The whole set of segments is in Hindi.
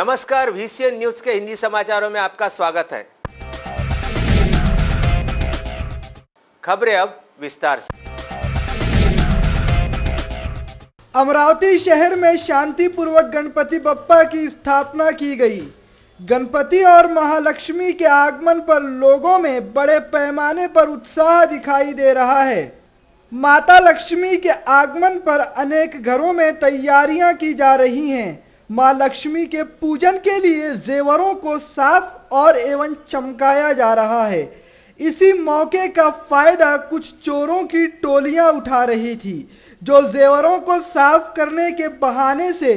नमस्कार, VCN न्यूज के हिंदी समाचारों में आपका स्वागत है। खबरें अब विस्तार से। अमरावती शहर में शांतिपूर्वक गणपति बप्पा की स्थापना की गई। गणपति और महालक्ष्मी के आगमन पर लोगों में बड़े पैमाने पर उत्साह दिखाई दे रहा है। माता लक्ष्मी के आगमन पर अनेक घरों में तैयारियां की जा रही हैं। मां लक्ष्मी के पूजन के लिए जेवरों को साफ और एवं चमकाया जा रहा है। इसी मौके का फायदा कुछ चोरों की टोलियां उठा रही थी, जो जेवरों को साफ करने के बहाने से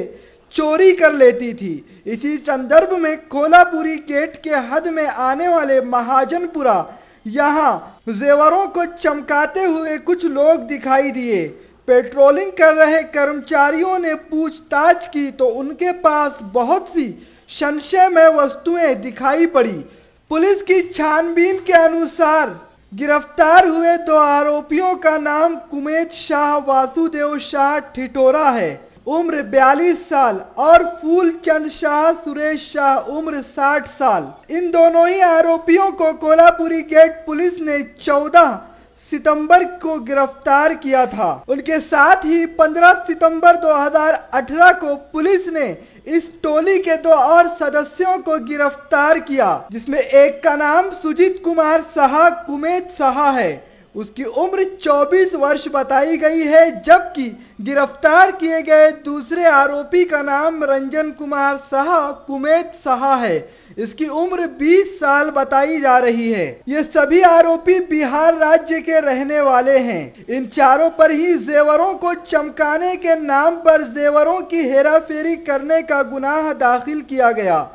चोरी कर लेती थी। इसी संदर्भ में कोलापुरी गेट के हद में आने वाले महाजनपुरा यहाँ जेवरों को चमकाते हुए कुछ लोग दिखाई दिए। पेट्रोलिंग कर रहे कर्मचारियों ने पूछताछ की तो उनके पास बहुत सी संशयमय वस्तुएं दिखाई पड़ी। पुलिस की छानबीन के अनुसार गिरफ्तार हुए 2 आरोपियों का नाम कुमेत शाह वासुदेव शाह ठिठोरा है, उम्र 42 साल, और फूलचंद शाह सुरेश शाह, उम्र 60 साल। इन दोनों ही आरोपियों को कोलापुरी गेट पुलिस ने 14 सितंबर को गिरफ्तार किया था। उनके साथ ही 15 सितंबर 2018 को पुलिस ने इस टोली के 2 और सदस्यों को गिरफ्तार किया, जिसमें एक का नाम सुजीत कुमार साहा कुमेत साहा है। उसकी उम्र 24 वर्ष बताई गई है, जबकि गिरफ्तार किए गए दूसरे आरोपी का नाम रंजन कुमार साहा कुमेत साहा है। इसकी उम्र 20 साल बताई जा रही है। ये सभी आरोपी बिहार राज्य के रहने वाले हैं। इन चारों पर ही जेवरों को चमकाने के नाम पर जेवरों की हेराफेरी करने का गुनाह दाखिल किया गया।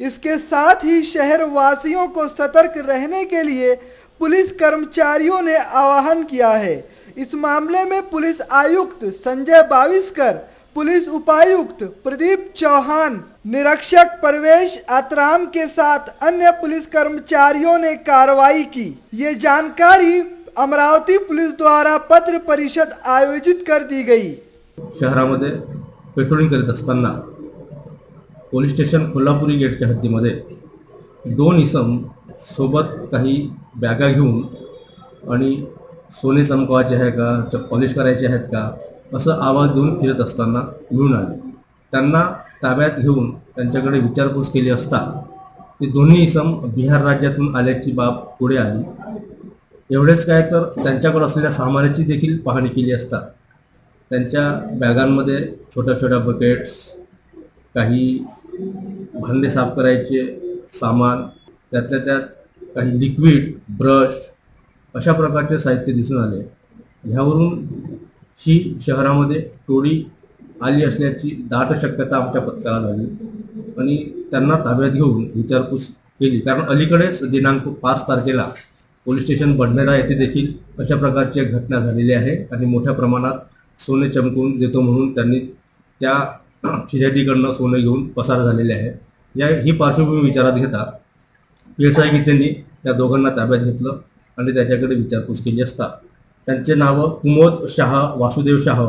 इसके साथ ही शहर वासियों को सतर्क रहने के लिए पुलिस कर्मचारियों ने आह्वान किया है। इस मामले में पुलिस आयुक्त संजय बाविस्कर, पुलिस उपायुक्त प्रदीप चौहान, निरीक्षक प्रवेश आतराम के साथ अन्य पुलिस कर्मचारियों ने कार्रवाई की। ये जानकारी अमरावती पुलिस द्वारा पत्र परिषद आयोजित कर दी गई। शहरामध्ये पेट्रोलिंग करीत असताना पोलीस स्टेशन कोल्हापुरी गेटच्या हद्दीमध्ये 2 इसम सोबत काही बॅगा घेऊन आणि सोने चमकवायचे आहे का, पॉलिश करायचे आहेत का, असं आवाज देऊन फिरत असताना मिळून आले। त्यांना ताब्यात घेऊन त्यांच्याकडे विचारपूस केली असता ते दोन्ही इसम बिहार राज्यातून आल्याची बाब पुढे आली। एवढेच काय तर त्यांच्याकडे असलेल्या सामानाची देखील पाहणी केली असता त्यांच्या बॅगांमध्ये छोट्या छोट्या बकेट्स, काही भांडे साफ करायचे सामान, त्यातल्या त्यात काही लिक्विड, ब्रश अशा प्रकारचे साहित्य दिसून आले। ह्यावरून ही शहरामध्ये टोळी आली असल्याची दाट शक्यता आमच्या पथकाला झाली आणि त्यांना ताब्यात घेऊन विचारपूस केली। कारण अलीकडेच दिनांक 5 तारखेला पोलीस स्टेशन बडनेरा येथे देखील अशा प्रकारची एक घटना झालेली आहे आणि मोठ्या प्रमाणात सोने चमकून देतो म्हणून त्यांनी त्या फिर्यादीकडून सोने घेऊन पसार झालेले आहे। ही पार्श्वभूमी विचारात घेता PSI गीतेंनी त्या दोघांना ताब्यात घेतलं आणि त्याच्याकडे विचारपूस केली असता त्यांचे नाव कुमोद शाह वासुदेव शाह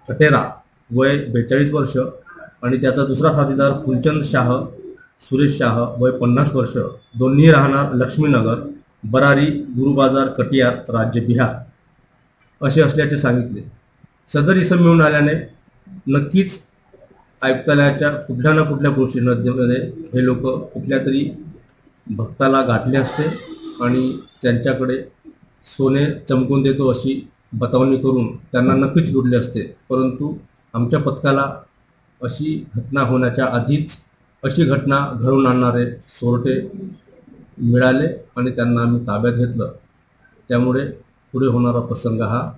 ठठेरा, वय 42 वर्ष, आणि त्याचा दुसरा साथीदार फुलचंद शाह सुरेश शाह, वय 50 वर्ष, दोन्ही राहणार लक्ष्मीनगर, बरारी, गुरुबाजार, कटियार, राज्य बिहार असे असल्याचे सांगितले। सदर इसम मिळून आल्याने नक्कीच आयुक्तालयाच्या कुठल्या ना कुठल्या गोष्टींमध्ये हे लोक कुठल्या तरी भक्ताला गाठले असते आणि त्यांच्याकडे सोने चमकून देतो अशी बतावणी करून त्यांना नक्कीच लुटले असते। परंतु आमच्या पथकाला अशी घटना होण्याच्या आधीच अशी घटना घडवून आणणारे चोरटे मिळाले आणि त्यांना आम्ही ताब्यात घेतलं। त्यामुळे पुढे होणारा प्रसंग हा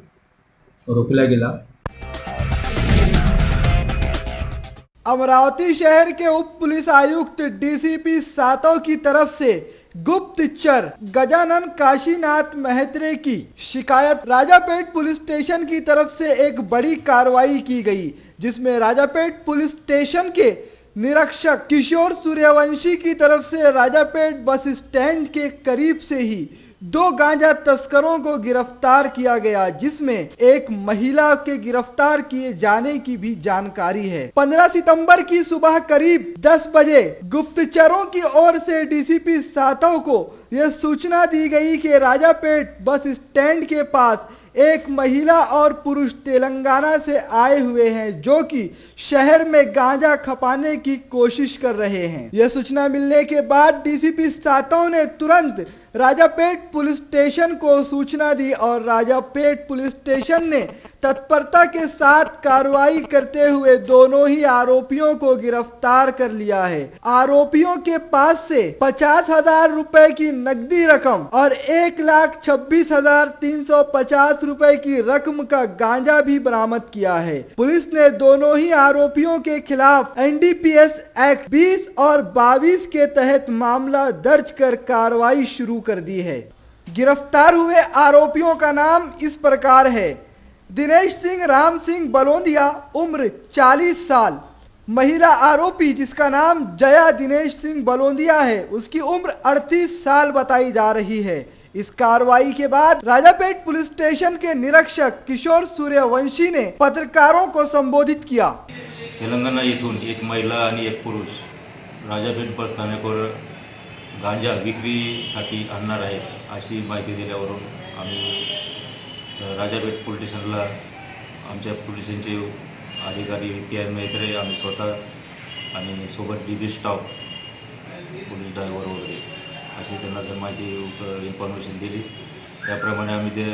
रोखला गेला। अमरावती शहर के उप पुलिस आयुक्त DCP सातों की तरफ से गुप्तचर गजानन काशीनाथ महत्रे की शिकायत राजापेट पुलिस स्टेशन की तरफ से एक बड़ी कार्रवाई की गई, जिसमें राजापेट पुलिस स्टेशन के निरीक्षक किशोर सूर्यवंशी की तरफ से राजापेट बस स्टैंड के करीब से ही 2 गांजा तस्करों को गिरफ्तार किया गया, जिसमें एक महिला के गिरफ्तार किए जाने की भी जानकारी है। 15 सितंबर की सुबह करीब 10 बजे गुप्तचरों की ओर से डीसीपी सातव को यह सूचना दी गई कि राजापेट बस स्टैंड के पास एक महिला और पुरुष तेलंगाना से आए हुए हैं, जो कि शहर में गांजा खपाने की कोशिश कर रहे हैं। यह सूचना मिलने के बाद डीसीपी सातव ने तुरंत राजापेट पुलिस स्टेशन को सूचना दी और राजापेट पुलिस स्टेशन ने तत्परता के साथ कार्रवाई करते हुए दोनों ही आरोपियों को गिरफ्तार कर लिया है। आरोपियों के पास से 50,000 रुपए की नकदी रकम और 1,26,350 रुपए की रकम का गांजा भी बरामद किया है। पुलिस ने दोनों ही आरोपियों के खिलाफ एनडीपीएस एक्ट 20 और 22 के तहत मामला दर्ज कर कार्रवाई शुरू कर दी है। गिरफ्तार हुए आरोपियों का नाम इस प्रकार है: दिनेश सिंह राम सिंह बलोदिया, उम्र 40 साल। महिला आरोपी जिसका नाम जया दिनेश सिंह बलोदिया है, उसकी उम्र 38 साल बताई जा रही है। इस कार्रवाई के बाद राजापेट पुलिस स्टेशन के निरीक्षक किशोर सूर्यवंशी ने पत्रकारों को संबोधित किया। तेलंगणा येथून एक महिला आणि एक पुरुष राजापेट बस स्थानकावर गांजा विक्रीसाठी आणणार आहेत अशी माहिती दिल्यावरून आम्ही राजापेट पोलीस स्टेशनला आमच्या पोलीस स्टेशनचे अधिकारी PI मैत्रे, आम्ही स्वतः आणि सोबत DB स्टाफ, पोलीस ड्रायव्हर वगैरे अशी त्यांना जर माहिती इन्फॉर्मेशन दिली, त्याप्रमाणे आम्ही ते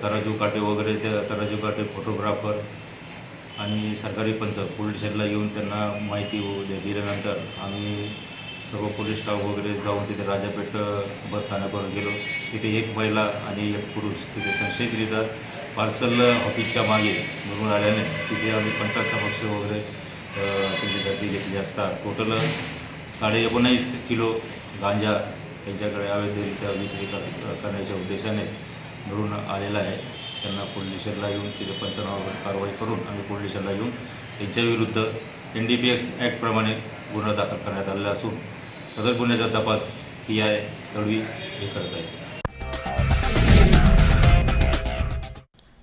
तराजू काटे वगैरे, त्या तराजू काटे फोटोग्राफर आणि सरकारी पंच पोलीस स्टेशनला येऊन त्यांना माहिती दिल्यानंतर आम्ही सर्व पोलीस स्टाफ वगैरे जाऊन तिथे राजापेठ बस स्थानकावर गेलो। तिथे एक महिला आणि एक पुरुष तिथे संशयितरित्या पार्सल ऑफिसच्या मागे म्हणून आल्याने तिथे आम्ही पंचायत समक्ष वगैरे त्यांची गर्दी घेतली असता टोटल 19.5 किलो गांजा त्यांच्याकडे अवैधरित्या विक्री करण्याच्या उद्देशाने मिळून आलेला आहे। त्यांना पोलीस स्टेशनला येऊन तिथे पंचनामा कारवाई करून आम्ही पोलीस स्टेशनला येऊन त्यांच्याविरुद्ध NDPS ॲक्ट प्रमाणे गुन्हा दाखल करण्यात आलेला असून सदर गुन्ह्याचा तपास PI तडवी हे करत आहे।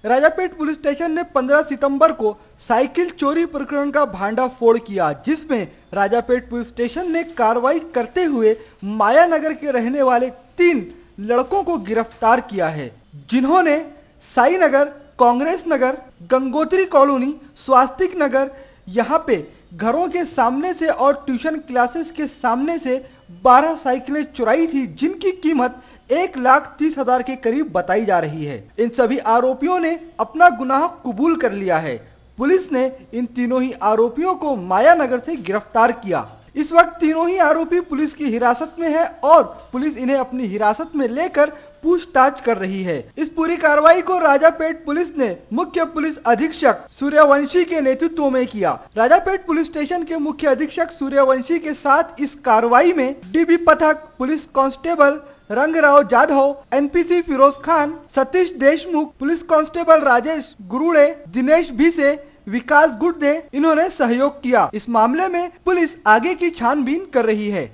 राजापेट पुलिस स्टेशन ने 15 सितंबर को साइकिल चोरी प्रकरण का भांडाफोड़ किया, जिसमें राजापेट पुलिस स्टेशन ने कार्रवाई करते हुए मायानगर के रहने वाले 3 लड़कों को गिरफ्तार किया है, जिन्होंने साई नगर, कांग्रेस नगर, गंगोत्री कॉलोनी, स्वास्तिक नगर यहाँ पे घरों के सामने से और ट्यूशन क्लासेस के सामने से 12 साइकिलें चुराई थी, जिनकी कीमत 1,30,000 के करीब बताई जा रही है। इन सभी आरोपियों ने अपना गुनाह कबूल कर लिया है। पुलिस ने इन तीनों ही आरोपियों को मायानगर से गिरफ्तार किया। इस वक्त तीनों ही आरोपी पुलिस की हिरासत में है और पुलिस इन्हें अपनी हिरासत में लेकर पूछताछ कर रही है। इस पूरी कार्रवाई को राजापेट पुलिस ने मुख्य पुलिस अधीक्षक सूर्यवंशी के नेतृत्व में किया। राजापेट पुलिस स्टेशन के मुख्य अधीक्षक सूर्यवंशी के साथ इस कार्रवाई में DB पथक, police constable Rangrao Jadhav, NPC Firoz Khan, Satish Deshmukh, police constable Rajesh Gurude, Dinesh Bhise, Vikas Gurde इन्होंने सहयोग किया। इस मामले में पुलिस आगे की छानबीन कर रही है।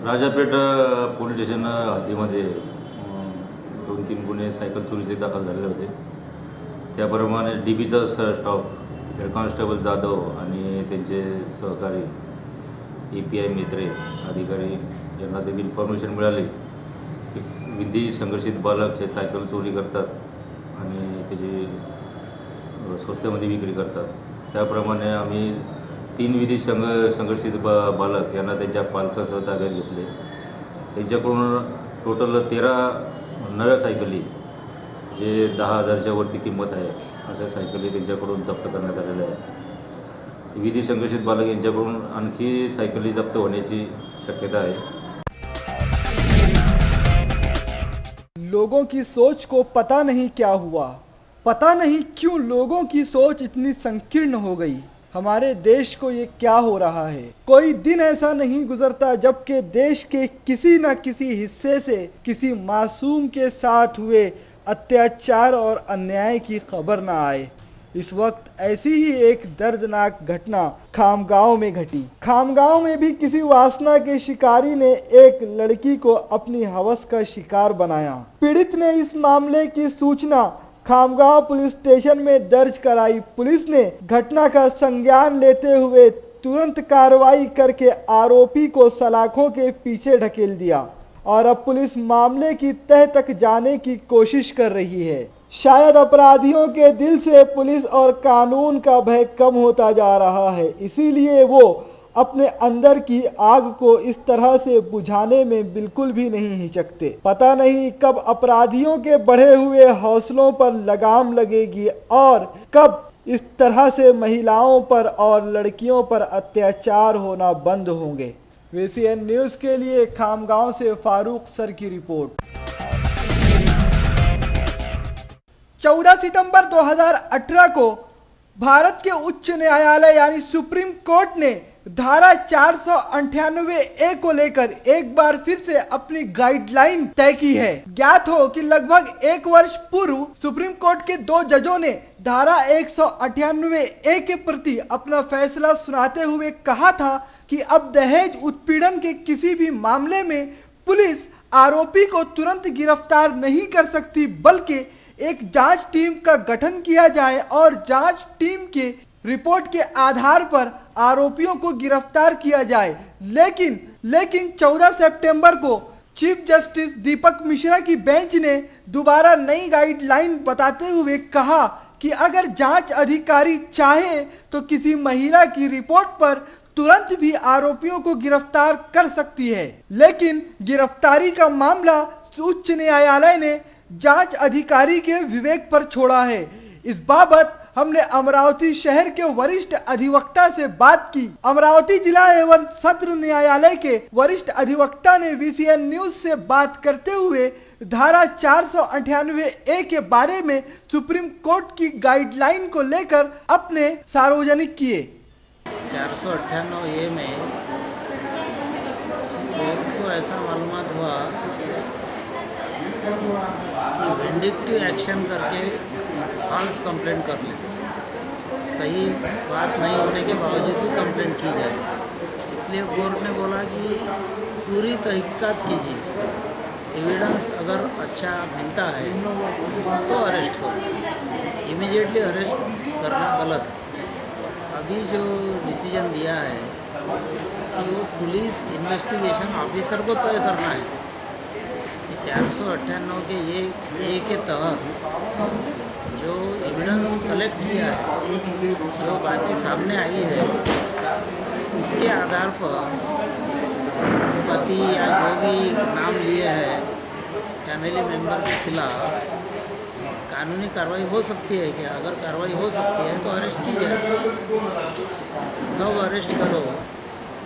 राजापेठ पोलीस स्टेशन हद्दीमध्ये 2-3 गुन्हे सायकल चोरीचे दाखल झालेले होते। त्याप्रमाणे DBचा स्टाफ, हेड कॉन्स्टेबल जाधव आणि त्यांचे सहकारी EPI मित्रे अधिकारी यांना देखील इन्फॉर्मेशन मिळाली की विधी संघर्षित बालक हे सायकल चोरी करतात आणि त्याची स्वस्तामध्ये विक्री करतात। त्याप्रमाणे आम्ही 3 विधी संघर्षित बालक यांना त्यांच्या पालकासह ताब्यात घेतले। त्यांच्याकडून टोटल 13 नव्या सायकली जे 10,000च्या वरती किंमत आहे अशा सायकली त्यांच्याकडून जप्त करण्यात आलेल्या आहेत। विधी संघर्षित बालक यांच्याकडून आणखी सायकली जप्त होण्याची शक्यता है। लोगों की सोच को पता नहीं क्या हुआ, पता नहीं क्यों लोगों की सोच इतनी संकीर्ण हो गई। हमारे देश को ये क्या हो रहा है। कोई दिन ऐसा नहीं गुजरता जबकि देश के किसी न किसी हिस्से से किसी मासूम के साथ हुए अत्याचार और अन्याय की खबर न आए। इस वक्त ऐसी ही एक दर्दनाक घटना खामगांव में घटी। खामगांव में भी किसी वासना के शिकारी ने एक लड़की को अपनी हवस का शिकार बनाया। पीड़ित ने इस मामले की सूचना खामगांव पुलिस स्टेशन में दर्ज कराई। पुलिस ने घटना का संज्ञान लेते हुए तुरंत कार्रवाई करके आरोपी को सलाखों के पीछे ढकेल दिया और अब पुलिस मामले की तह तक जाने की कोशिश कर रही है। शायद अपराधियों के दिल से पुलिस और कानून का भय कम होता जा रहा है, इसीलिए वो अपने अंदर की आग को इस तरह से बुझाने में बिल्कुल भी नहीं हिचकते। पता नहीं कब अपराधियों के बढ़े हुए हौसलों पर लगाम लगेगी और कब इस तरह से महिलाओं पर और लड़कियों पर अत्याचार होना बंद होंगे। VCN न्यूज़ के लिए खामगांव से फारूक सर की रिपोर्ट। 14 सितंबर 2018 को भारत के उच्च न्यायालय यानी सुप्रीम कोर्ट ने धारा 498A को लेकर एक बार फिर से अपनी गाइडलाइन तय की है। ज्ञात हो कि लगभग एक वर्ष पूर्व सुप्रीम कोर्ट के 2 जजों ने धारा 198A के प्रति अपना फैसला सुनाते हुए कहा था कि अब दहेज उत्पीड़न के किसी भी मामले में पुलिस आरोपी को तुरंत गिरफ्तार नहीं कर सकती, बल्कि एक जांच टीम का गठन किया जाए और जांच टीम के रिपोर्ट के आधार पर आरोपियों को गिरफ्तार किया जाए। लेकिन 14 सितंबर को चीफ जस्टिस दीपक मिश्रा की बेंच ने दोबारा नई गाइडलाइन बताते हुए कहा कि अगर जांच अधिकारी चाहे तो किसी महिला की रिपोर्ट पर तुरंत भी आरोपियों को गिरफ्तार कर सकती है, लेकिन गिरफ्तारी का मामला उच्च न्यायालय ने जांच अधिकारी के विवेक पर छोड़ा है। इस बाबत हमने अमरावती शहर के वरिष्ठ अधिवक्ता से बात की। अमरावती जिला एवं सत्र न्यायालय के वरिष्ठ अधिवक्ता ने VCN न्यूज़ से बात करते हुए धारा 498A के बारे में सुप्रीम कोर्ट की गाइडलाइन को लेकर अपने सार्वजनिक किए। 498A में कोर्ट को ऐसा मालूमात हुआ कि विंडिक्टिव एक्शन करके फॉल्स कंप्लेंट कर लेते, सही बात नहीं होने के बावजूद भी कंप्लेंट की जाती। इसलिए कोर्ट ने बोला कि पूरी तहकीकात कीजिए, एविडेंस अगर अच्छा मिलता है तो अरेस्ट करो, इमीडिएटली अरेस्ट करना गलत है। अभी जो डिसीजन दिया है कि वो पुलिस इन्वेस्टिगेशन ऑफिसर को तय करना है। 498 के ये के तहत जो एविडेंस कलेक्ट किया है, जो बातें सामने आई है, उसके आधार पर पति या जो भी नाम लिए हैं फैमिली मेंबर के खिलाफ कानूनी कार्रवाई हो सकती है क्या? अगर कार्रवाई हो सकती है तो अरेस्ट की जाए। कब अरेस्ट करो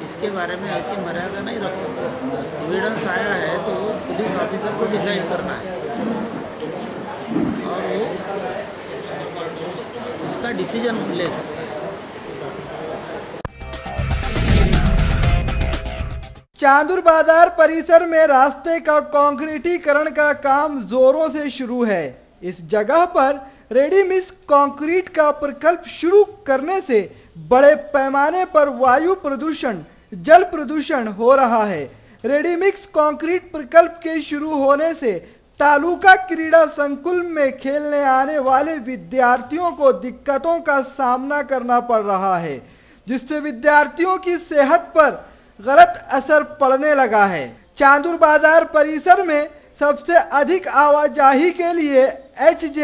इसके बारे में ऐसी मर्यादा नहीं रख सकते। एविडेंस आया है तो वो पुलिस ऑफिसर को डिसाइड करना है और वो उसका डिसीजन ले सकता है। चांदुर बाजार परिसर में रास्ते का कंक्रीटीकरण का काम जोरों से शुरू है। इस जगह पर रेडी मिक्स कंक्रीट का प्रकल्प शुरू करने से बड़े पैमाने पर वायु प्रदूषण, जल प्रदूषण हो रहा है। रेडी मिक्स कंक्रीट प्रकल्प के शुरू होने से तालुका क्रीड़ा संकुल में खेलने आने वाले विद्यार्थियों को दिक्कतों का सामना करना पड़ रहा है, जिससे विद्यार्थियों की सेहत पर गलत असर पड़ने लगा है। चांदुर बाजार परिसर में सबसे अधिक आवाजाही के लिए HJ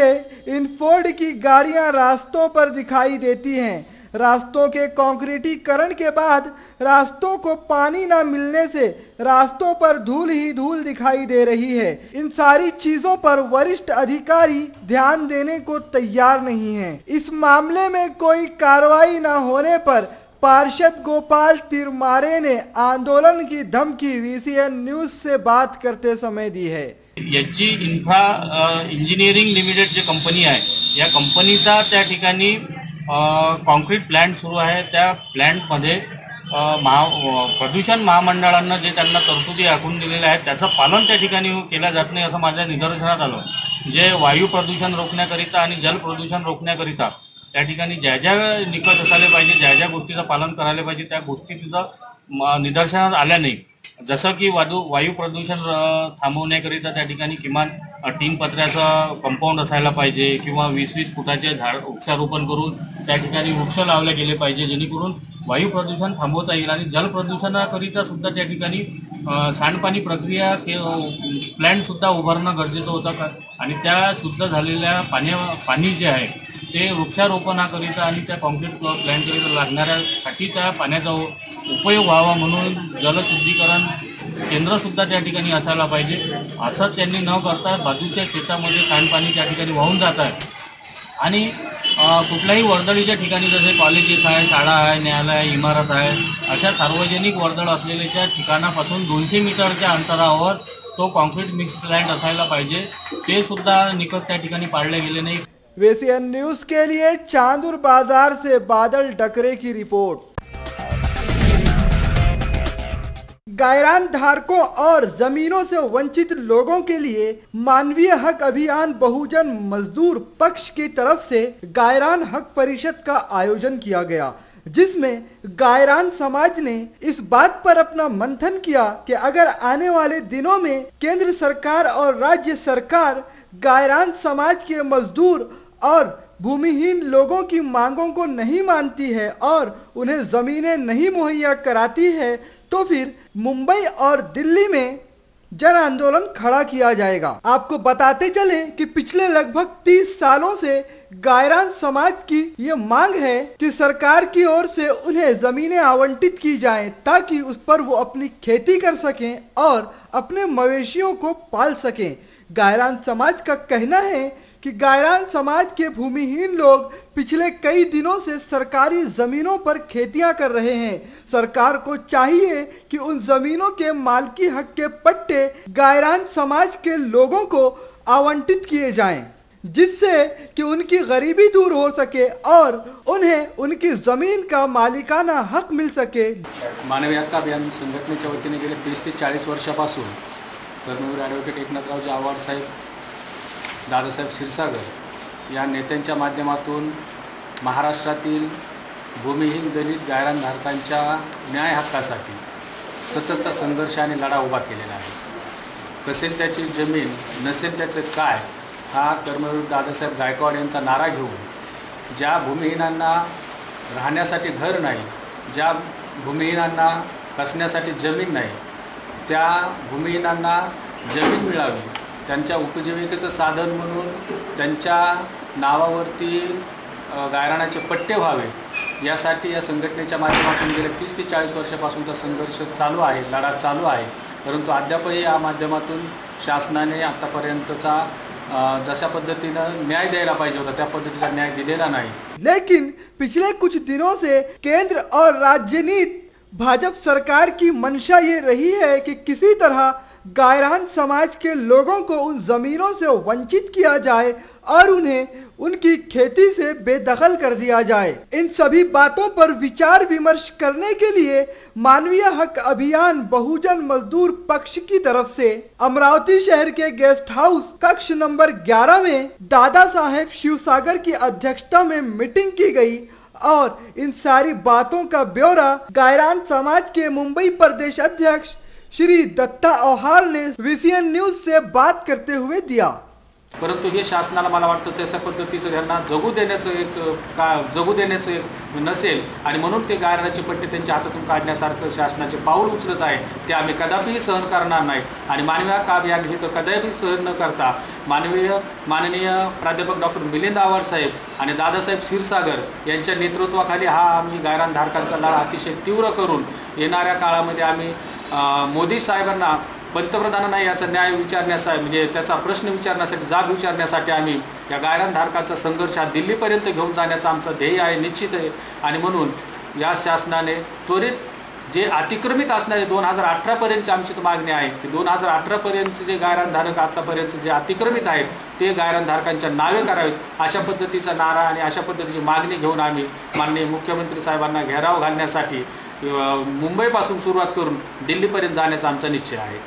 इनफोर्ड की गाड़ियां रास्तों पर दिखाई देती हैं। रास्तों के कंक्रीटीकरण के बाद रास्तों को पानी न मिलने से रास्तों पर धूल ही धूल दिखाई दे रही है। इन सारी चीजों पर वरिष्ठ अधिकारी ध्यान देने को तैयार नहीं हैं। इस मामले में कोई कार्रवाई न होने पर पार्षद गोपाल तिरमारे ने आंदोलन की धमकी VCN न्यूज से बात करते समय दी है। याची इन्फ्रा इंजिनिअरिंग लिमिटेड जी कंपनी आहे, या कंपनीचा त्या ठिकाणी कॉन्क्रीट प्लांट सुरू आहे। त्या प्लांटमध्ये प्रदूषण महामंडळानं जे त्यांना तरतुदी आखून दिलेल्या आहेत त्याचं पालन त्या ठिकाणी केलं जात नाही, असं माझ्या निदर्शनात आलं। जे वायू प्रदूषण रोखण्याकरिता आणि जल प्रदूषण रोखण्याकरिता त्या ठिकाणी ज्या ज्या निकष असायला पाहिजे, ज्या ज्या गोष्टीचं पालन करायला पाहिजे त्या गोष्टी तिथं निदर्शनात आल्या नाही. जसं की वायू प्रदूषण थांबवण्याकरिता त्या ठिकाणी किमान 3 पत्र्याचं कंपाऊंड असायला पाहिजे किंवा 20-20 फुटाचे वृक्षारोपण करून त्या ठिकाणी वृक्ष लावले गेले पाहिजे, जेणेकरून वायू प्रदूषण थांबवता येईल. आणि जल प्रदूषणाकरिता सुद्धा त्या ठिकाणी सांडपाणी प्रक्रिया प्लॅन्ट सुद्धा उभारणं गरजेचं होतं आणि त्या शुद्ध झालेल्या पाणी जे आहे ते वृक्षारोपणाकरिता आणि त्या कॉन्क्रीट प्लॅन्टकरिता लागणाऱ्यासाठी त्या पाण्याचा उपयोग व्हावा म्हणून जलशुद्धीकरण केंद्रसुद्धा त्या ठिकाणी असायला पाहिजे. असं त्यांनी न करता बाजूच्या शेतामध्ये सांडपाणी त्या ठिकाणी वाहून जात आहे आणि कुठल्याही वर्दळीच्या ठिकाणी जसे कॉलेजेस आहे, शाळा आहे, न्यायालय आहे, इमारत आहे, अशा सार्वजनिक वर्दळ असलेल्या ठिकाणापासून 200 मीटरच्या अंतरावर तो कॉन्क्रीट मिक्स प्लांट असायला पाहिजे. ते सुद्धा निकष त्या ठिकाणी पाळले गेले नाही. VCN न्यूज के लिए चांदूर बाजार से बादल डकरे की रिपोर्ट। गायरान धारकों और जमीनों से वंचित लोगों के लिए मानवीय हक अभियान बहुजन मजदूर पक्ष की तरफ से गायरान हक परिषद का आयोजन किया गया, जिसमें गायरान समाज ने इस बात पर अपना मंथन किया कि अगर आने वाले दिनों में केंद्र सरकार और राज्य सरकार गायरान समाज के मजदूर और भूमिहीन लोगों की मांगों को नहीं मानती है और उन्हें जमीनें नहीं मुहैया कराती है तो फिर मुंबई और दिल्ली में जन आंदोलन खड़ा किया जाएगा। आपको बताते चले कि पिछले लगभग 30 सालों से गायरान समाज की ये मांग है कि सरकार की ओर से उन्हें जमीनें आवंटित की जाएं ताकि उस पर वो अपनी खेती कर सकें और अपने मवेशियों को पाल सकें। गायरान समाज का कहना है कि गायरान समाज के भूमिहीन लोग पिछले कई दिनों से सरकारी जमीनों पर खेतियां कर रहे हैं। सरकार को चाहिए कि उन जमीनों के मालकी हक के पट्टे गायरान समाज के लोगों को आवंटित किए जाएं, जिससे कि उनकी गरीबी दूर हो सके और उन्हें उनकी जमीन का मालिकाना हक मिल सके। मानवी हक्क अभियान संघटनेच्या वतीने गेले 30 ते 40 वर्षापासून धर्मवीर ॲडव्होकेट एकनाथरावजी आव्हाड साहेब, दादासाहेब क्षीरसागर या नेत्यांच्या माध्यमातून महाराष्ट्रातील भूमिहीन दलित गायरानधारकांच्या न्याय हक्कासाठी सततचा संघर्ष आणि लढा उभा केलेला आहे। कसेल त्याची जमीन नसेल त्याचं काय हा कर्मवीर दादासाहेब गायकवाड यांचा नारा घेऊन ज्या भूमिहीनांना राहण्यासाठी घर नाही, ज्या भूमिहीनांना कसण्यासाठी जमीन नाही, त्या भूमिहीनांना जमीन मिळावी, त्यांच्या उपजीविकेचं साधन म्हणून त्यांच्या नावावरती गायरानाचे पट्टे व्हावे, यासाठी या संघटनेच्या माध्यमातून गेल्या 30 ते 40 वर्षापासूनचा संघर्ष चालू आहे, लढा चालू आहे। परंतु अद्यापही या माध्यमातून शासनाने आतापर्यंतचा जशा पद्धतीनं न्याय द्यायला पाहिजे होता त्या पद्धतीचा न्याय दिलेला नाही। लेकिन पिछले कुछ दिनों से केंद्र और राज्य नीति भाजपा सरकार की मंशा ये रही है कि किसी तरह गायरान समाज के लोगों को उन जमीनों से वंचित किया जाए और उन्हें उनकी खेती से बेदखल कर दिया जाए। इन सभी बातों पर विचार विमर्श करने के लिए मानवीय हक अभियान बहुजन मजदूर पक्ष की तरफ से अमरावती शहर के गेस्ट हाउस कक्ष नंबर 11 में दादा साहेब क्षीरसागर की अध्यक्षता में मीटिंग की गई और इन सारी बातों का ब्यौरा गायरान समाज के मुंबई प्रदेश अध्यक्ष श्री दत्ता औहार ने VCN न्यूज से बात करते हुए दिया। परंतु हे शासनाला मला वाटतं तशा पद्धतीचं त्यांना जगू देण्याचं एक नसेल आणि म्हणून ते गायरानाचे पट्टे त्यांच्या हातातून काढण्यासारखं शासनाचे पाऊल उचलत आहे, ते आम्ही कदापिही सहन करणार नाही। आणि मानवी हक्क अभियान हे तर कदापिही सहन न करता माननीय प्राध्यापक डॉक्टर मिलिंद आव्हाड साहेब आणि दादासाहेब क्षीरसागर यांच्या नेतृत्वाखाली हा आम्ही गायरानधारकांचा लढा अतिशय तीव्र करून येणाऱ्या काळामध्ये आम्ही मोदी साहेबांना, पंतप्रधानांना याचा न्याय विचारण्यासाठी म्हणजे त्याचा प्रश्न विचारण्यासाठी, जाब विचारण्यासाठी आम्ही या गायरानधारकांचा संघर्ष हा दिल्लीपर्यंत घेऊन जाण्याचा आमचा ध्येय आहे, निश्चित आहे। आणि म्हणून या शासनाने त्वरित जे अतिक्रमित असणारे 2018 पर्यंतची आमची मागणी आहे की 2018 पर्यंतचे जे गायरानधारक आतापर्यंत जे अतिक्रमित आहेत ते गायरानधारकांच्या नावे करावेत, अशा पद्धतीचा नारा आणि अशा पद्धतीची मागणी घेऊन आम्ही माननीय मुख्यमंत्री साहेबांना घेराव घालण्यासाठी मुंबईपासून सुरुवात करून दिल्लीपर्यंत जाण्याचा आमचा निश्चय आहे।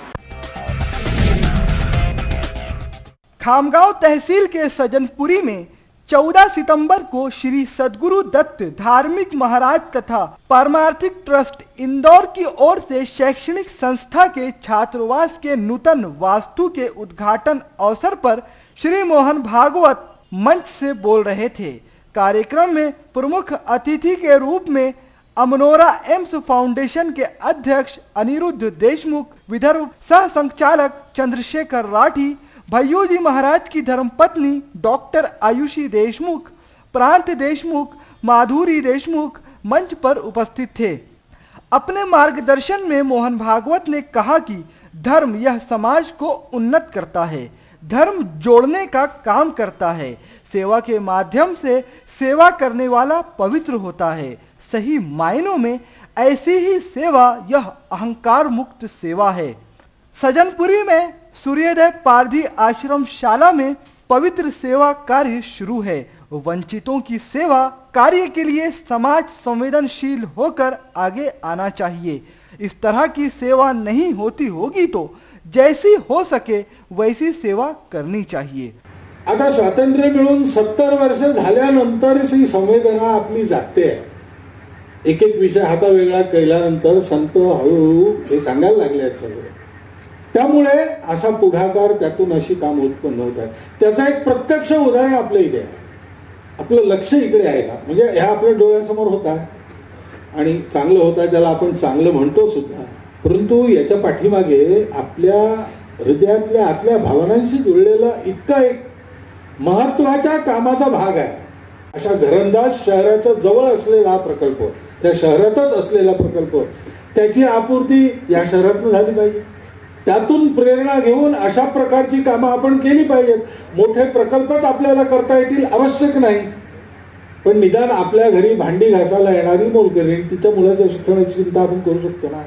खामगांव तहसील के सजनपुरी में 14 सितंबर को श्री सद्गुरु दत्त धार्मिक महाराज तथा पारमार्थिक ट्रस्ट इंदौर की ओर से शैक्षणिक संस्था के छात्रावास के नूतन वास्तु के उद्घाटन अवसर पर श्री मोहन भागवत मंच से बोल रहे थे। कार्यक्रम में प्रमुख अतिथि के रूप में अमनोरा एम्स फाउंडेशन के अध्यक्ष अनिरुद्ध देशमुख, विदर्भ सह संचालक चंद्रशेखर राठी, भैयूजी महाराज की धर्मपत्नी डॉक्टर आयुषी देशमुख, प्रांत देशमुख, माधुरी देशमुख मंच पर उपस्थित थे। अपने मार्गदर्शन में मोहन भागवत ने कहा कि धर्म यह समाज को उन्नत करता है, धर्म जोड़ने का काम करता है, सेवा के माध्यम से सेवा करने वाला पवित्र होता है। सही मायनों में ऐसी ही सेवा यह अहंकार मुक्त सेवा है। सजनपुरी में सूर्योदय पारधी आश्रम शाला में पवित्र सेवा कार्य शुरू है। वंचितों की सेवा कार्य के लिए समाज संवेदनशील होकर आगे आना चाहिए। इस तरह की सेवा नहीं होती होगी तो जैसी हो सके वैसी सेवा करनी चाहिए। आता स्वातंत्र्य मिळून 70 वर्ष झाल्यानंतर ही संवेदना आपली जागते आहे। एक एक विषय हाता वेगळा केल्यानंतर संत हळूहळू हे सांगायला लागले आहेत सगळे। त्यामुळे असा पुढाकार त्यातून अशी काम उत्पन्न होत आहे। त्याचा एक प्रत्यक्ष उदाहरण आपल्या इथे आहे। आपलं लक्ष इकडे आहे का, म्हणजे ह्या आपल्या डोळ्यासमोर होत आहे आणि चांगलं होत आहे, त्याला आपण चांगलं म्हणतो सुद्धा, परंतु याच्या पाठीमागे आपल्या हृदयातल्या आतल्या भावनांशी जुळलेला इतका एक महत्वाच्या कामाचा भाग आहे। अशा घरंदाज शहराच्या जवळ असलेला हा प्रकल्प, त्या शहरातच असलेला प्रकल्प, त्याची आपूर्ती या शहरातून झाली पाहिजे। त्यातून प्रेरणा घेऊन अशा प्रकारची कामं आपण केली पाहिजेत। मोठे प्रकल्पच आपल्याला करता येतील आवश्यक नाही, पण निदान आपल्या घरी भांडी घासायला येणारी मोलकरी तिच्या मुलाच्या शिक्षणाची चिंता आपण करू शकतो ना।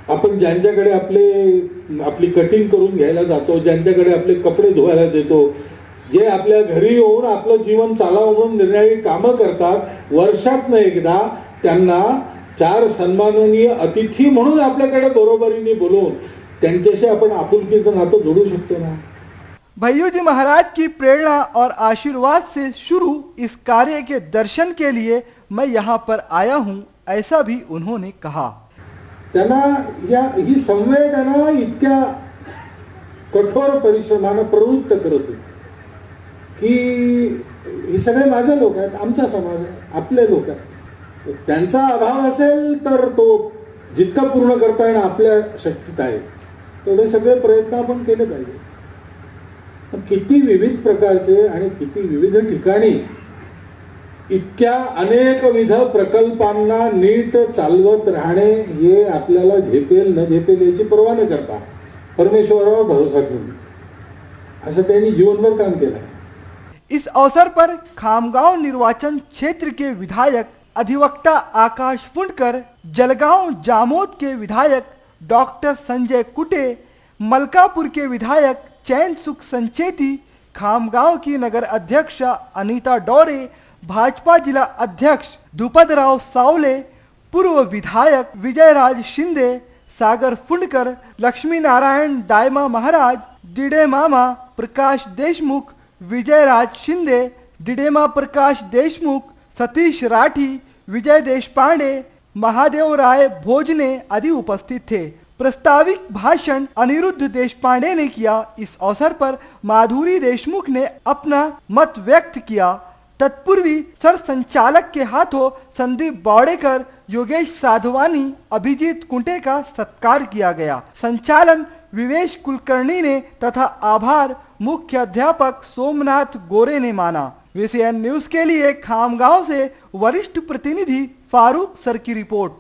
आपण ज्यांच्याकडे आपली कटिंग करून घ्यायला जातो, ज्यांच्याकडे आपले कपडे धुवायला देतो, जे आपल्या घरी येऊन आपलं जीवन चालावं म्हणून निर्णयाची कामं करतात, वर्षातनं एकदा त्यांना 4 सन्माननीय अतिथी म्हणून आपल्याकडे बरोबरीने बोलवून त्यांच्याशी आपण आपुलकीचं नातं जोडू शकतो ना। भैयूजी महाराज की प्रेरणा और आशीर्वाद से शुरू इस कार्य के दर्शन के लिए मैं यहाँ पर आया हूँ, ऐसा भी उन्होंने कहा। त्यांना ही संवेदना इतक्या कठोर परिश्रमाने प्रवृत्त करत होती की हे सगळे माझे लोक आहेत, आमचा समाज आहे, आपले लोक आहेत। त्यांचा अभाव असेल तर तो जितका पूर्ण करता येणं आपल्या शक्तीत आहे तेवढे सगळे प्रयत्न आपण केले पाहिजे। किती विविध प्रकारचे आणि किती विविध ठिकाणी इतक्या अनेकविध प्रकल्पांना नीट चालवत राहणे हे आपल्याला झेपेल न झेपेल याची पर्वा न करता परमेश्वरावर भरोसा ठेवून असं त्यांनी जीवनभर काम केलं। इस अवसर पर खामगांव निर्वाचन क्षेत्र के विधायक अधिवक्ता आकाश फुंडकर, जलगांव जामोद के विधायक डॉक्टर संजय कुटे, मलकापुर के विधायक चैन सुख संचेती, खामगांव की नगर अध्यक्षा अनीता डोरे, भाजपा जिला अध्यक्ष धुपदराव सावले, पूर्व विधायक विजयराज शिंदे, सागर फुंडकर, लक्ष्मी नारायण दायमा महाराज, डिडे मामा प्रकाश देशमुख, विजयराज शिंदे, डिडेमा प्रकाश देशमुख, सतीश राठी, विजय देशपांडे, महादेव राय भोजने आदि उपस्थित थे। प्रस्ताविक भाषण अनिरुद्ध देशपांडे ने किया। इस अवसर पर माधुरी देशमुख ने अपना मत व्यक्त किया। तत्पूर्वी सर संचालक के हाथों संदीप बौड़ेकर, योगेश साधवानी, अभिजीत कुंटे का सत्कार किया गया। संचालन विवेश कुलकर्णी ने तथा आभार मुख्य अध्यापक सोमनाथ गोरे ने माना। VCN न्यूज के लिए खामगांव से वरिष्ठ प्रतिनिधि फारूक सर की रिपोर्ट।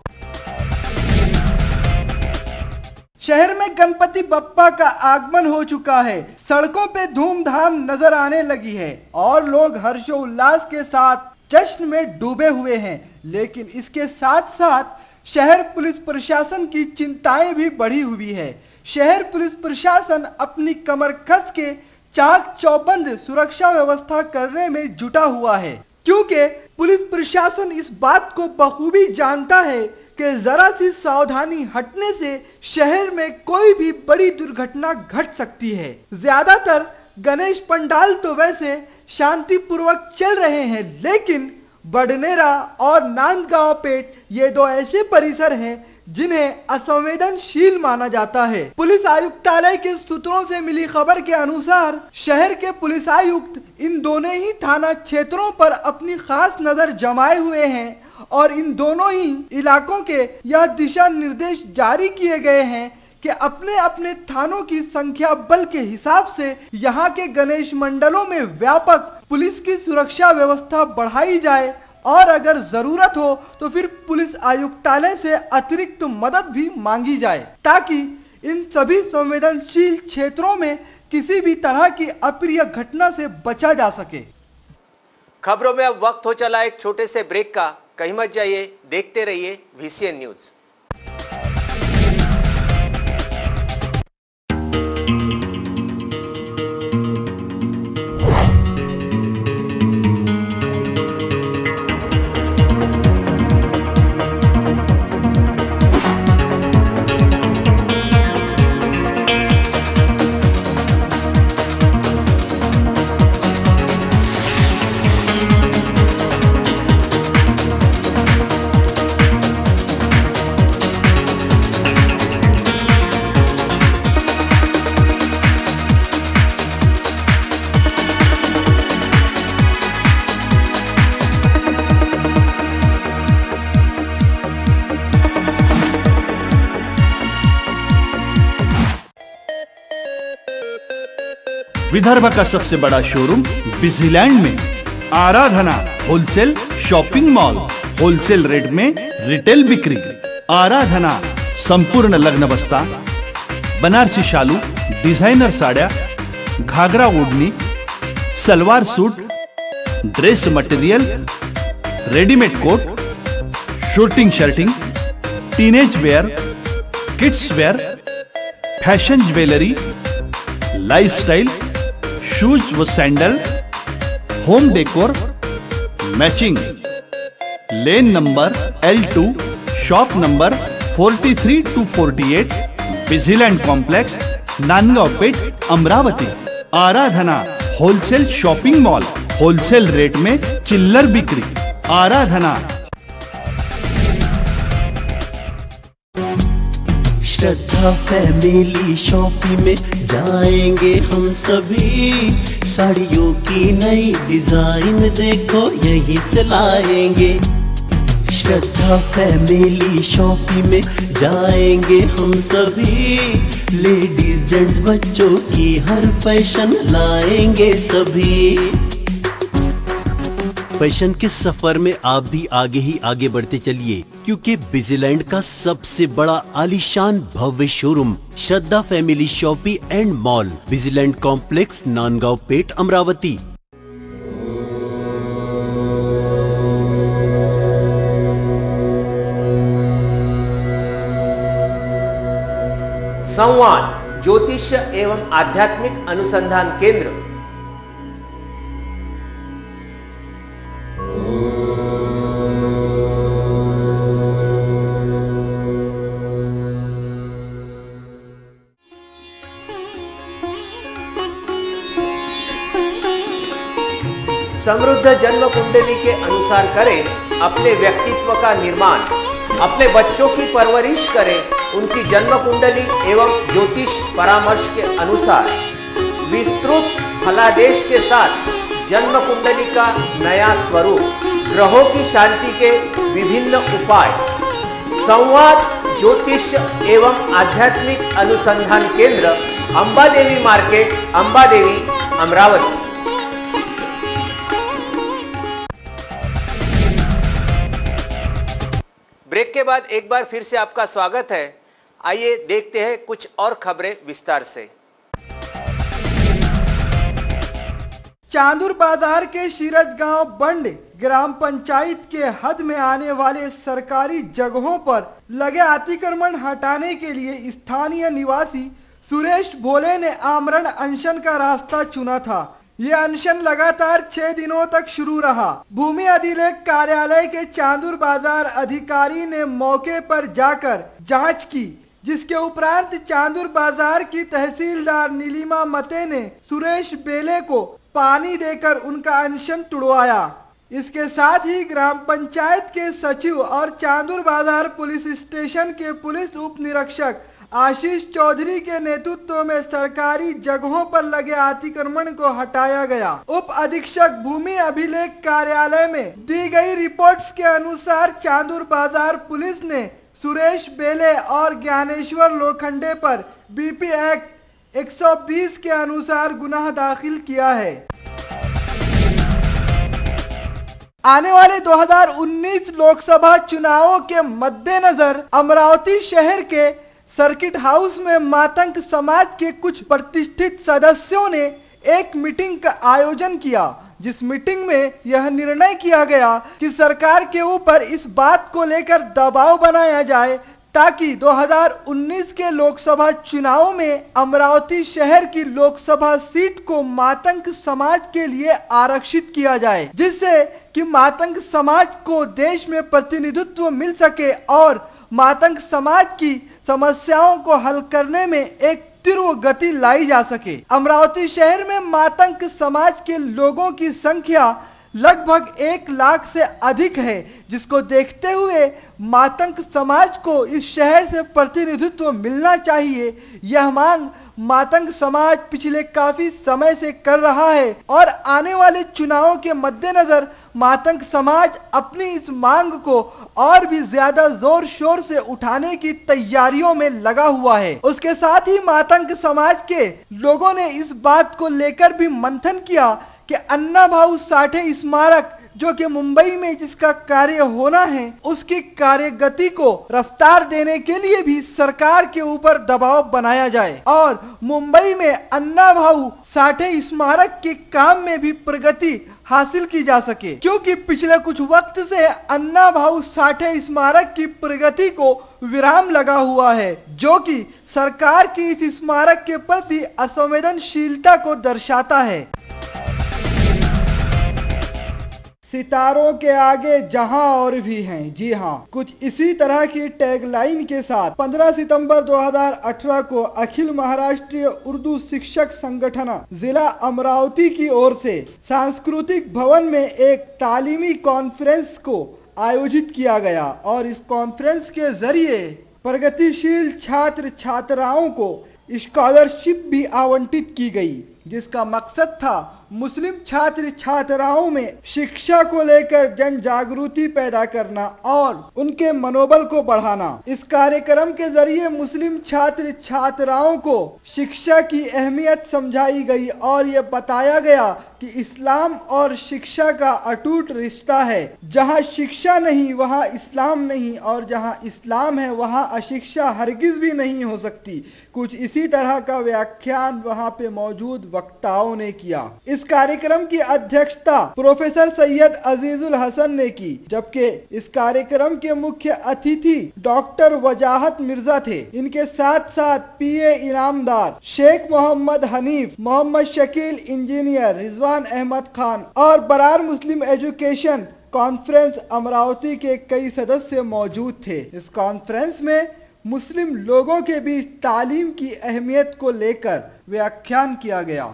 शहर में गणपति बप्पा का आगमन हो चुका है। सड़कों पे धूमधाम नजर आने लगी है और लोग हर्षोल्लास के साथ जश्न में डूबे हुए हैं। लेकिन इसके साथ साथ शहर पुलिस प्रशासन की चिंताएं भी बढ़ी हुई है। शहर पुलिस प्रशासन अपनी कमर कस के चाक चौबंद सुरक्षा व्यवस्था करने में जुटा हुआ है, क्योंकि पुलिस प्रशासन इस बात को बखूबी जानता है कि जरा सी सावधानी हटने से शहर में कोई भी बड़ी दुर्घटना घट सकती है। ज्यादातर गणेश पंडाल तो वैसे शांतिपूर्वक चल रहे हैं, लेकिन बडनेरा और नांदगांव पेट ये दो ऐसे परिसर हैं जिन्हें असंवेदनशील माना जाता है। पुलिस आयुक्तालय के सूत्रों से मिली खबर के अनुसार शहर के पुलिस आयुक्त इन दोनों ही थाना क्षेत्रों पर अपनी खास नजर जमाए हुए हैं और इन दोनों ही इलाकों के यह दिशा निर्देश जारी किए गए हैं कि अपने अपने थानों की संख्या बल के हिसाब से यहाँ के गणेश मंडलों में व्यापक पुलिस की सुरक्षा व्यवस्था बढ़ाई जाए और अगर जरूरत हो तो फिर पुलिस आयुक्तालय से अतिरिक्त मदद भी मांगी जाए ताकि इन सभी संवेदनशील क्षेत्रों में किसी भी तरह की अप्रिय घटना से बचा जा सके। खबरों में अब वक्त हो चला एक छोटे से ब्रेक का। कहीं मत जाइए, देखते रहिए VCN न्यूज। विदर्भ का सबसे बड़ा शोरूम बिजीलैंड में Aradhana wholesale shopping mall, wholesale rate में रिटेल बिक्री। आराधना संपूर्ण लग्न बस्ता, बनारसी शालू, डिझायनर साड्या, घागरा ओढणी, salwar suit, dress material, readymade coat, suiting shirting, teenage wear, kids wear, fashion jewellery, lifestyle, shoes व sandal, home decor, matching. Lane number L2, shop number 43 to 48, Busyland complex, Nandgaon Peth, Amravati. Aradhana wholesale shopping mall, wholesale rate में चिल्लर बिक्री। आराधना। श्रद्धा फैमिली शॉपिंग में जाएंगे हम सभी, साड़ियों की नई डिजाइन देखो यहीं से लाएंगे। श्रद्धा फैमिली शॉपिंग में जाएंगे हम सभी, लेडीज जेंट्स बच्चों की हर फैशन लाएंगे सभी। फैशन के सफर में आप भी आगे ही आगे बढ़ते चलिए, क्योंकि बिजीलैंड का सबसे बड़ा आलीशान भव्य showroom Shraddha family shopping and mall, Busyland complex, Nandgaon Peth, Amravati. संवाद ज्योतिष्य एवं आध्यात्मिक अनुसंधान केंद्र। समृद्ध जन्म कुंडली के अनुसार करें अपने व्यक्तित्व का निर्माण, अपने बच्चों की परवरिश करें उनकी जन्म कुंडली एवं ज्योतिष परामर्श के अनुसार। विस्तृत फलादेश के साथ जन्म कुंडली का नया स्वरूप, ग्रहों की शांति के विभिन्न उपाय। संवाद ज्योतिष एवं आध्यात्मिक अनुसंधान केंद्र, अंबादेवी मार्केट, अंबादेवी, अमरावती। ब्रेक के बाद एक बार फिर से आपका स्वागत है। आइए देखते हैं कुछ और खबरें विस्तार से। चांदूर बाजार के शीरज गांव बंड ग्राम पंचायत के हद में आने वाले सरकारी जगहों पर लगे अतिक्रमण हटाने के लिए स्थानीय निवासी सुरेश भोले ने आमरण अनशन का रास्ता चुना था। ये अनशन लगातार 6 दिनों तक शुरू रहा। भूमि अधिलेख कार्यालय के चांदूर बाजार अधिकारी ने मौके पर जाकर जांच की, जिसके उपरांत चांदूर बाजार की तहसीलदार नीलिमा मते ने सुरेश बेले को पानी देकर उनका अनशन तुड़वाया। इसके साथ ही ग्राम पंचायत के सचिव और चांदूर बाजार पुलिस स्टेशन के पुलिस उप निरीक्षक आशीष चौधरी के नेतृत्व में सरकारी जगहों पर लगे अतिक्रमण को हटाया गया। उप अधीक्षक भूमि अभिलेख कार्यालय में दी गई रिपोर्ट्स के अनुसार चांदूर बाजार पुलिस ने सुरेश बेले और ज्ञानेश्वर लोखंडे पर बीपी एक्ट 120 के अनुसार गुनाह दाखिल किया है। आने वाले 2019 लोकसभा चुनावों के मद्देनजर अमरावती शहर के सर्किट हाउस में मातंग समाज के कुछ प्रतिष्ठित सदस्यों ने एक मीटिंग का आयोजन किया, जिस मीटिंग में यह निर्णय किया गया कि सरकार के ऊपर इस बात को लेकर दबाव बनाया जाए ताकि 2019 के लोकसभा चुनाव में अमरावती शहर की लोकसभा सीट को मातंग समाज के लिए आरक्षित किया जाए, जिससे कि मातंग समाज को देश में प्रतिनिधित्व मिल सके और मातंग समाज की समस्याओं को हल करने में एक तीव्र गति लाई जा सके। अमरावती शहर में मातंग समाज के लोगों की संख्या लगभग 1 लाख से अधिक है, जिसको देखते हुए मातंग समाज को इस शहर से प्रतिनिधित्व मिलना चाहिए। यह मांग मातंग समाज पिछले काफी समय से कर रहा है और आने वाले चुनावों के मद्देनजर मातंग समाज अपनी इस मांग को और भी ज्यादा जोर शोर से उठाने की तैयारियों में लगा हुआ है। उसके साथ ही मातंग समाज के लोगों ने इस बात को लेकर भी मंथन किया कि अन्ना भाऊ साठे स्मारक जो कि मुंबई में जिसका कार्य होना है, उसकी कार्य गति को रफ्तार देने के लिए भी सरकार के ऊपर दबाव बनाया जाए और मुंबई में अन्ना भाऊ साठे स्मारक के काम में भी प्रगति हासिल की जा सके, क्योंकि पिछले कुछ वक्त से अन्ना भाऊ साठे स्मारक की प्रगति को विराम लगा हुआ है, जो कि सरकार की इस स्मारक के प्रति असंवेदनशीलता को दर्शाता है। सितारों के आगे जहां और भी हैं, जी हां, कुछ इसी तरह की टैगलाइन के साथ 15 सितंबर 2018 को अखिल महाराष्ट्रीय उर्दू शिक्षक संगठन जिला अमरावती की ओर से सांस्कृतिक भवन में एक तालीमी कॉन्फ्रेंस को आयोजित किया गया और इस कॉन्फ्रेंस के जरिए प्रगतिशील छात्र छात्राओं को स्कॉलरशिप भी आवंटित की गई, जिसका मकसद था मुस्लिम छात्र छात्राओं में शिक्षा को लेकर जन जागृति पैदा करना और उनके मनोबल को बढ़ाना। इस कार्यक्रम के जरिए मुस्लिम छात्र छात्राओं को शिक्षा की अहमियत समझाई गई और ये बताया गया कि इस्लाम और शिक्षा का अटूट रिश्ता है। जहाँ शिक्षा नहीं वहाँ इस्लाम नहीं और जहाँ इस्लाम है वहाँ अशिक्षा हरगिज भी नहीं हो सकती। कुछ इसी तरह का व्याख्यान वहाँ पे मौजूद वक्ताओं ने किया। इस कार्यक्रम की अध्यक्षता प्रोफेसर सैयद अजीजुल हसन ने की, जबकि इस कार्यक्रम के मुख्य अतिथि डॉक्टर वजाहत मिर्जा थे। इनके साथ साथ पीए इनामदार, शेख मोहम्मद हनीफ, मोहम्मद शकील इंजीनियर, रिजवान अहमद खान और बरार मुस्लिम एजुकेशन कॉन्फ्रेंस अमरावती के कई सदस्य मौजूद थे। इस कॉन्फ्रेंस में मुस्लिम लोगों के बीच तालीम की अहमियत को लेकर व्याख्यान किया गया।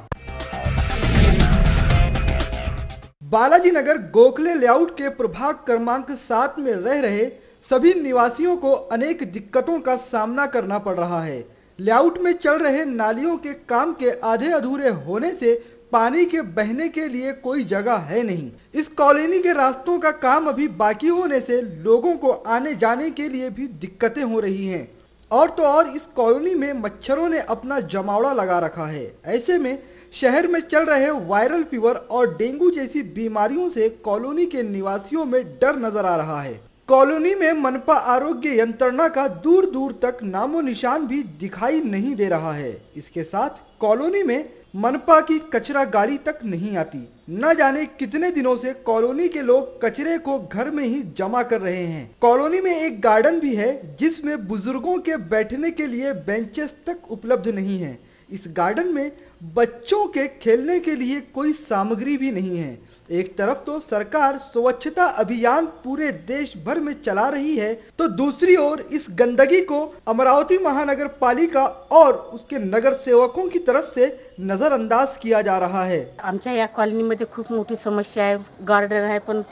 बालाजी नगर गोखले लेआउट के प्रभाग क्रमांक 7 में रह रहे सभी निवासियों को अनेक दिक्कतों का सामना करना पड़ रहा है। लेआउट में चल रहे नालियों के काम के आधे अधूरे होने से पानी के बहने के लिए कोई जगह है नहीं। इस कॉलोनी के रास्तों का काम अभी बाकी होने से लोगों को आने जाने के लिए भी दिक्कतें हो रही हैं। और तो और इस कॉलोनी में मच्छरों ने अपना जमावड़ा लगा रखा है। ऐसे में शहर में चल रहे वायरल फीवर और डेंगू जैसी बीमारियों से कॉलोनी के निवासियों में डर नजर आ रहा है। कॉलोनी में मनपा आरोग्य यंत्रणा का दूर दूर तक नामो निशान भी दिखाई नहीं दे रहा है। इसके साथ कॉलोनी में मनपा की कचरा गाड़ी तक नहीं आती। न जाने कितने दिनों से कॉलोनी के लोग कचरे को घर में ही जमा कर रहे हैं। कॉलोनी में एक गार्डन भी है जिसमें बुजुर्गों के बैठने के लिए बेंचेस तक उपलब्ध नहीं है। इस गार्डन में बच्चों के खेलने के लिए कोई सामग्री भी नहीं है। एक तरफ तो सरकार स्वच्छता अभियान पूरे देश भर में चला रही है, तो दूसरी ओर इस गंदगी को अमरावती महानगर पालिका और उसके नगर सेवकों की तरफ से नजरअंदाज किया जा रहा है। आमच्या या कॉलनीमध्ये खूप मोठी समस्या आहे, गार्डन आहे पण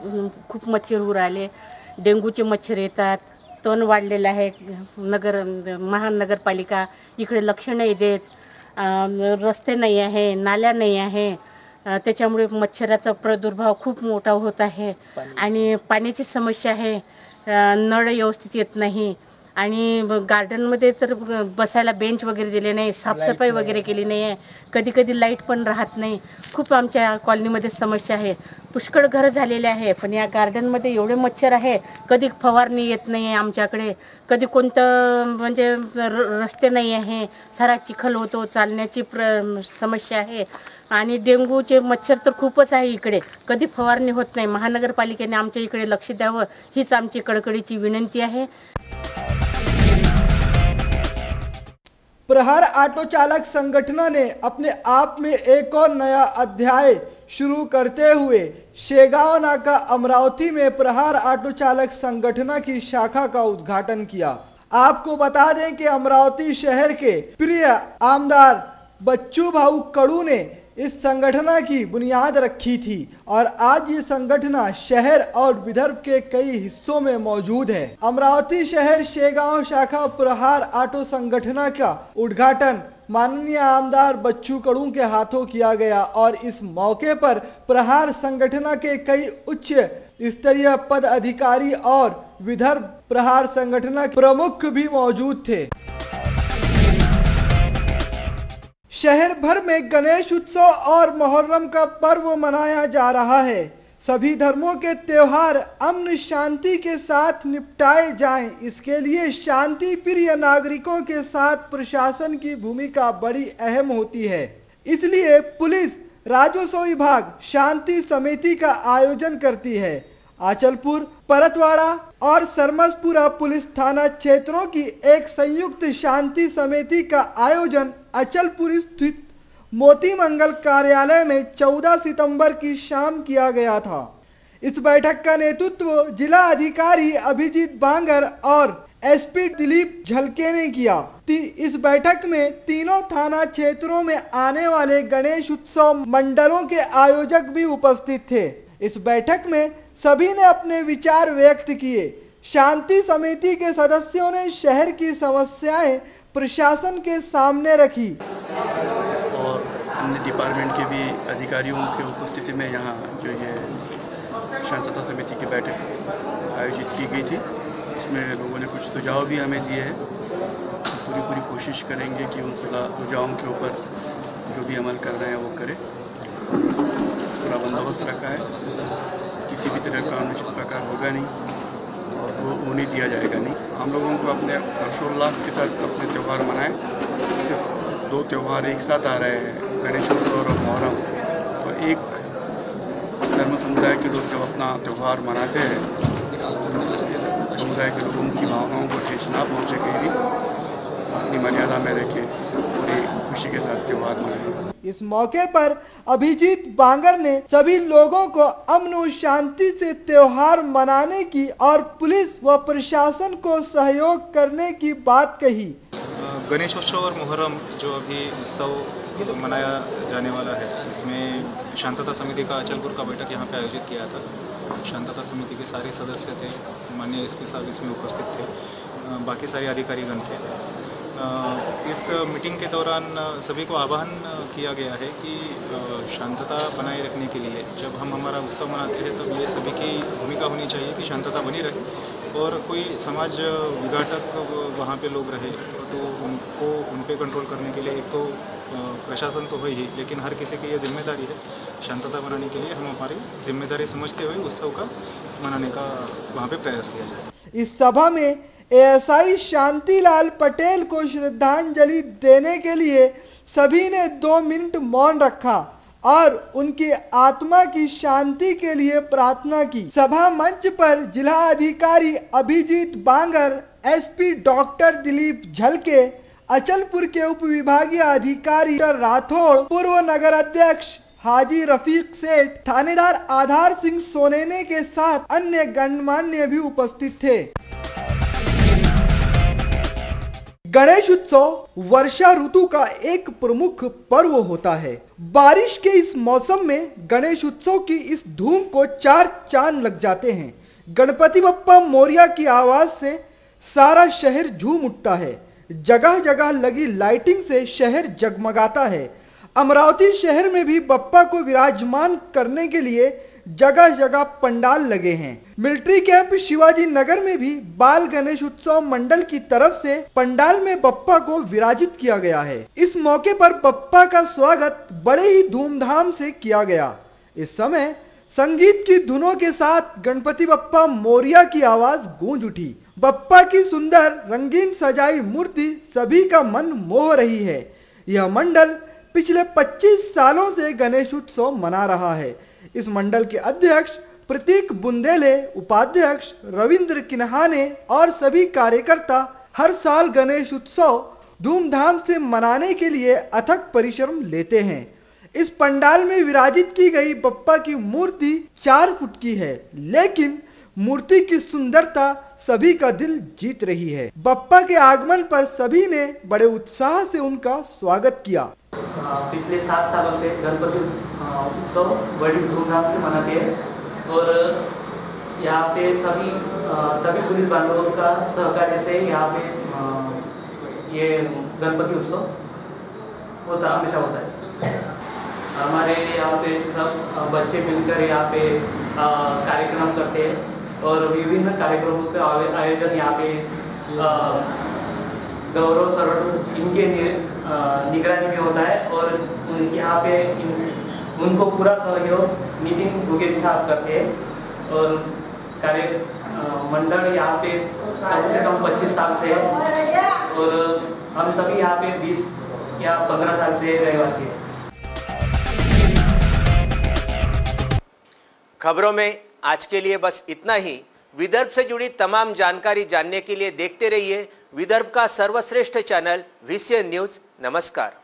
खूप मच्छर होऊ राहिले, डेंग्यूचे मच्छर येतात, तण वाढलेलं आहे, महानगरपालिका इकडे लक्ष नाही देत, रस्ते नाही आहे, नाल्या नाही आहे, त्याच्यामुळे मच्छराचा प्रादुर्भाव खूप मोठा होत आहे आणि पाण्याची समस्या आहे, नळ व्यवस्थित येत नाही आणि गार्डनमध्ये तर बसायला बेंच वगैरे दिले नाही, साफसफाई वगैरे केली नाही आहे, कधी कधी लाईट पण राहत नाही, खूप आमच्या कॉलनीमध्ये समस्या आहे, पुष्कळ घरं झालेले आहे, पण या गार्डनमध्ये एवढे मच्छर आहे, कधी फवारणी येत नाही आहे आमच्याकडे, कधी कोणतं म्हणजे रस्ते नाही आहे, सारा चिखल होतो, चालण्याची समस्या आहे आणि डेंग्यूचे मच्छर तर खूपच आहे इकडे, कधी फवारणी होत नाही। महानगरपालिकेने आमच्या इकडे लक्ष द्यावं हीच आमची कळकळीची विनंती आहे। प्रहार ऑटो चालक संगठन ने अपने आप में एक और नया अध्याय शुरू करते हुए शेगांव नाका अमरावती में प्रहार ऑटो चालक संगठन की शाखा का उद्घाटन किया। आपको बता दें कि अमरावती शहर के प्रिय आमदार बच्चू भाऊ कड़ू ने इस संगठन की बुनियाद रखी थी और आज ये संगठन शहर और विदर्भ के कई हिस्सों में मौजूद है। अमरावती शहर शेगांव शाखा प्रहार ऑटो संगठन का उद्घाटन माननीय आमदार बच्चू कड़ू के हाथों किया गया और इस मौके पर प्रहार संगठन के कई उच्च स्तरीय पद अधिकारी और विदर्भ प्रहार संगठन प्रमुख भी मौजूद थे। शहर भर में गणेश उत्सव और मुहर्रम का पर्व मनाया जा रहा है। सभी धर्मों के त्योहार अमन शांति के साथ निपटाए जाएं, इसके लिए शांति प्रिय नागरिकों के साथ प्रशासन की भूमिका बड़ी अहम होती है। इसलिए पुलिस राजस्व विभाग शांति समिति का आयोजन करती है। आचलपुर, परतवाड़ा और सरमसपुरा पुलिस थाना क्षेत्रों की एक संयुक्त शांति समिति का आयोजन अचलपुर स्थित मोती मंगल कार्यालय में 14 सितंबर की शाम किया गया था। इस बैठक का नेतृत्व जिला अधिकारी अभिजीत बांगर और एसपी दिलीप झलके ने किया। इस बैठक में तीनों थाना क्षेत्रों में आने वाले गणेश उत्सव मंडलों के आयोजक भी उपस्थित थे। इस बैठक में सभी ने अपने विचार व्यक्त किए। शांति समिति के सदस्यों ने शहर की समस्याएं प्रशासन के सामने रखी और अन्य डिपार्टमेंट के भी अधिकारियों की उपस्थिति में यहाँ जो ये शांतता समिति की बैठक आयोजित की गई थी। इसमें लोगों ने कुछ सुझाव भी हमें दिए हैं। पूरी कोशिश करेंगे कि उन सुझावों के ऊपर जो भी अमल कर रहे हैं वो करें। पूरा बंदोबस्त रखा है, किसी भी तरह का अनुचित प्रकार होगा नहीं और वो होने दिया जाएगा नहीं। हम लोगों को अपने हर्षोल्लास के साथ अपने त्यौहार मनाएं। सिर्फ 2 त्यौहार एक साथ आ रहे हैं, गणेशोत्सव और मुहर्रम, और एक धर्म समुदाय के लोग जब अपना त्यौहार मनाते हैं, समुदाय के लोगों की भावनाओं को ठेस ना पहुँचेगी, अपनी मर्यादा में रखे पूरी खुशी के साथ त्यौहार मनाएं। इस मौके पर अभिजीत बांगर ने सभी लोगों को अमन और शांति से त्योहार मनाने की और पुलिस व प्रशासन को सहयोग करने की बात कही। गणेशोत्सव और मुहर्रम जो अभी उत्सव मनाया जाने वाला है, इसमें शांतता समिति का अचलपुर का बैठक यहाँ पे आयोजित किया था। शांतता समिति के सारे सदस्य थे, माननीय एसपी साहब इसमें उपस्थित थे, बाकी सारे अधिकारीगण थे। इस मीटिंग के दौरान सभी को आह्वान किया गया है कि शांतता बनाए रखने के लिए जब हम हमारा उत्सव मनाते हैं तब ये सभी की भूमिका होनी चाहिए कि शांतता बनी रहे और कोई समाज विघातक वहाँ पे लोग रहे तो उनको उन पे कंट्रोल करने के लिए एक तो प्रशासन तो है ही, लेकिन हर किसी की ये जिम्मेदारी है शांतता बनाने के लिए। हम हमारी जिम्मेदारी समझते हुए उत्सव का मनाने का वहाँ पे प्रयास किया जाए। इस सभा में एएसआई शांतिलाल पटेल को श्रद्धांजलि देने के लिए सभी ने 2 मिनट मौन रखा और उनकी आत्मा की शांति के लिए प्रार्थना की। सभा मंच पर जिला अधिकारी अभिजीत बांगर, एसपी डॉक्टर दिलीप झलके, अचलपुर के उप विभागीय अधिकारी राठौड़, पूर्व नगर अध्यक्ष हाजी रफीक सेठ, थानेदार आधार सिंह सोनेने के साथ अन्य गणमान्य भी उपस्थित थे। गणेश उत्सव वर्षा ऋतु का एक प्रमुख पर्व होता है। बारिश के इस मौसम में गणेश उत्सव की इस धूम को 4 चांद लग जाते हैं। गणपति बप्पा मोरिया की आवाज से सारा शहर झूम उठता है। जगह जगह लगी लाइटिंग से शहर जगमगाता है। अमरावती शहर में भी बप्पा को विराजमान करने के लिए जगह जगह पंडाल लगे हैं। मिलिट्री कैंप शिवाजी नगर में भी बाल गणेश उत्सव मंडल की तरफ से पंडाल में बप्पा को विराजित किया गया है। इस मौके पर बप्पा का स्वागत बड़े ही धूमधाम से किया गया। इस समय संगीत की धुनों के साथ गणपति बप्पा मोरिया की आवाज गूंज उठी। बप्पा की सुंदर रंगीन सजाई मूर्ति सभी का मन मोह रही है। यह मंडल पिछले 25 सालों से गणेश उत्सव मना रहा है। इस मंडल के अध्यक्ष प्रतीक बुंदेले, उपाध्यक्ष रविंद्र किन्हाने और सभी कार्यकर्ता हर साल गणेश उत्सव धूमधाम से मनाने के लिए अथक परिश्रम लेते हैं। इस पंडाल में विराजित की गई बप्पा की मूर्ति 4 फुट की है, लेकिन मूर्ति की सुंदरता सभी का दिल जीत रही है। बप्पा के आगमन पर सभी ने बड़े उत्साह से उनका स्वागत किया। पिछले 7 सालों से गणपति उत्सव बड़ी धूमधाम से मनाते हैं और यहाँ पे सभी पुलिस बांधवों का सहकार्य से यहाँ पे ये गणपति उत्सव हमेशा होता है। हमारे यहाँ पे सब बच्चे मिलकर यहाँ पे कार्यक्रम करते हैं और विभिन्न कार्यक्रमों का आयोजन यहाँ पे गौरव सर्वण इनके निगरानी में होता है और यहाँ पे उनको पूरा सहयोग नितिन भुगेश साहब करते हैं और कार्य मंडल यहाँ पे कम से कम 25 साल से है और हम सभी यहाँ पे 20 या 15 साल से रहवासी हैं। खबरों में आज के लिए बस इतना ही। विदर्भ से जुड़ी तमाम जानकारी जानने के लिए देखते रहिए विदर्भ का सर्वश्रेष्ठ चैनल VCN न्यूज। नमस्कार।